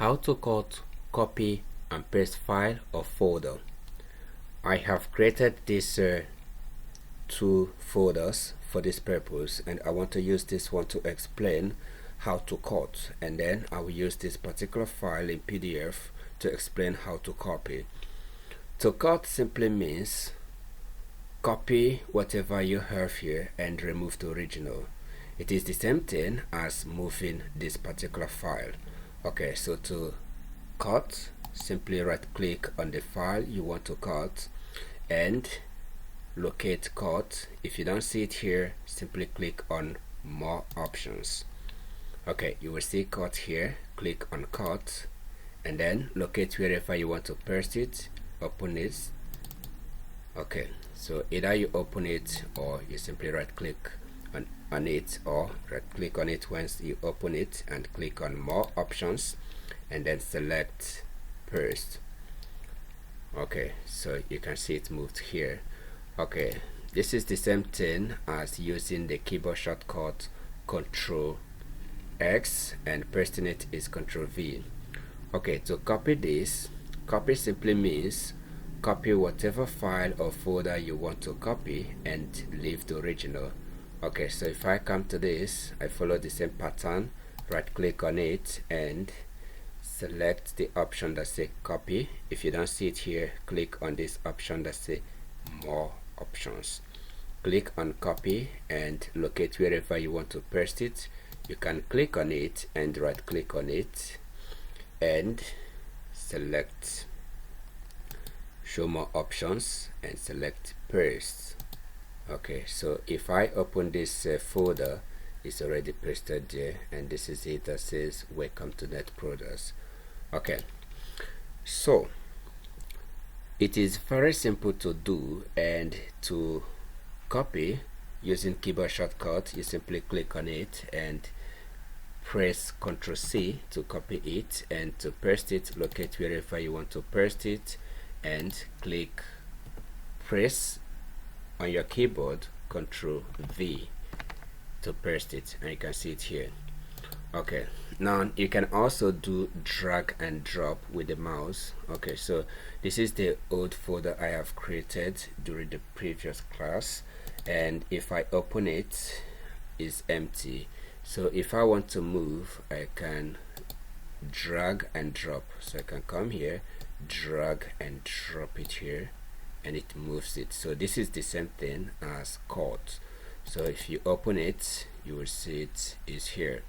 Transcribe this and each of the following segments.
How to cut, copy and paste file or folder. I have created these two folders for this purpose, and I want to use this one to explain how to cut, and then I will use this particular file in PDF to explain how to copy. To cut simply means copy whatever you have here and remove the original. It is the same thing as moving this particular file. Okay, so to cut, simply right click on the file you want to cut and locate cut. If you don't see it here, simply click on more options. Okay, you will see cut here. Click on cut and then locate wherever you want to paste it. Open it. Okay, so either you open it or you simply right click on it, or right click on it once you open it and click on more options and then select paste. Okay, so you can see it moved here. Okay, this is the same thing as using the keyboard shortcut Ctrl X and pasting it is Ctrl V. Okay, to copy this, copy simply means copy whatever file or folder you want to copy and leave the original. Okay, so if I come to this, I follow the same pattern, right click on it and select the option that say copy. If you don't see it here, click on this option that say more options. Click on copy and locate wherever you want to paste it. You can click on it and right click on it and select show more options and select paste. Okay, so if I open this folder, it's already pasted there, and this is it that says welcome to NetProducts. Okay, so it is very simple to do, and to copy using keyboard shortcut, you simply click on it and press Ctrl C to copy it, and to paste it, locate wherever you want to paste it and click press on your keyboard Ctrl V to paste it, and you can see it here. Okay, now you can also do drag and drop with the mouse. Okay, so this is the old folder I have created during the previous class, and if I open it, it's empty. So if I want to move, I can drag and drop. So I can come here, drag and drop it here, and it moves it. So this is the same thing as cut. So if you open it, you will see it is here.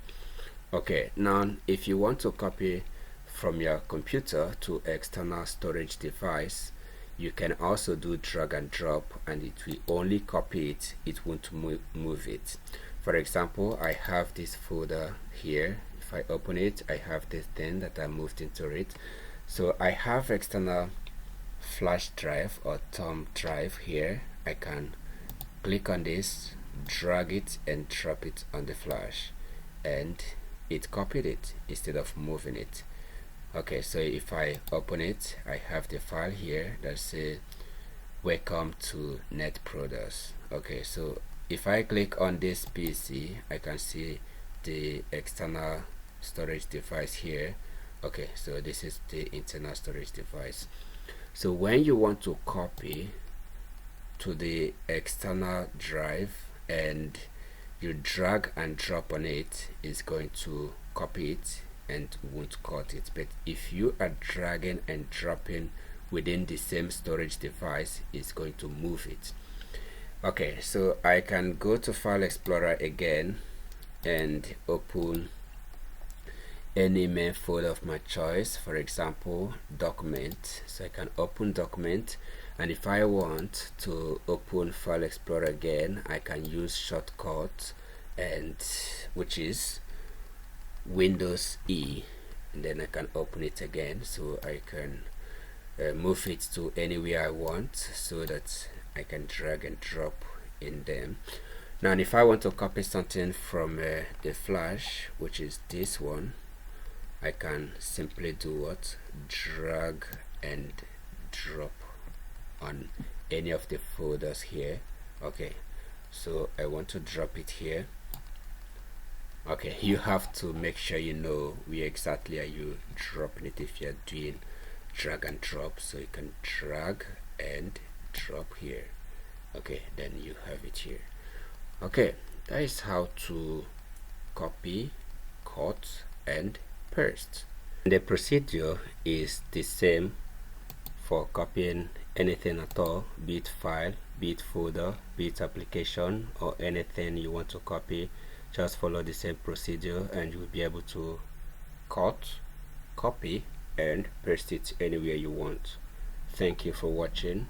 Okay, now if you want to copy from your computer to external storage device, you can also do drag and drop, and it will only copy it, it won't move it. For example, I have this folder here. If I open it, I have this thing that I moved into it. So I have external flash drive or thumb drive here. I can click on this, drag it and drop it on the flash, and it copied it instead of moving it. Okay, so if I open it, I have the file here that says welcome to NetProducts. Okay, so if I click on this PC, I can see the external storage device here. Okay, so this is the internal storage device. So when you want to copy to the external drive and you drag and drop on it, it's going to copy it and won't cut it. But if you are dragging and dropping within the same storage device, it's going to move it. Okay, so I can go to File Explorer again and open any main folder of my choice, for example document. So I can open document, and if I want to open File Explorer again, I can use shortcut, and which is Windows E, and then I can open it again. So I can move it to anywhere I want, so that I can drag and drop in them. Now if I want to copy something from the flash, which is this one, I can simply do what? Drag and drop on any of the folders here. Okay, so I want to drop it here. Okay, you have to make sure you know where exactly are you dropping it if you're doing drag and drop. So you can drag and drop here. Okay, then you have it here. Okay, that is how to copy, cut and paste. The procedure is the same for copying anything at all, be it file, be it folder, be it application, or anything you want to copy. Just follow the same procedure and you'll be able to cut, copy and paste it anywhere you want. Thank you for watching.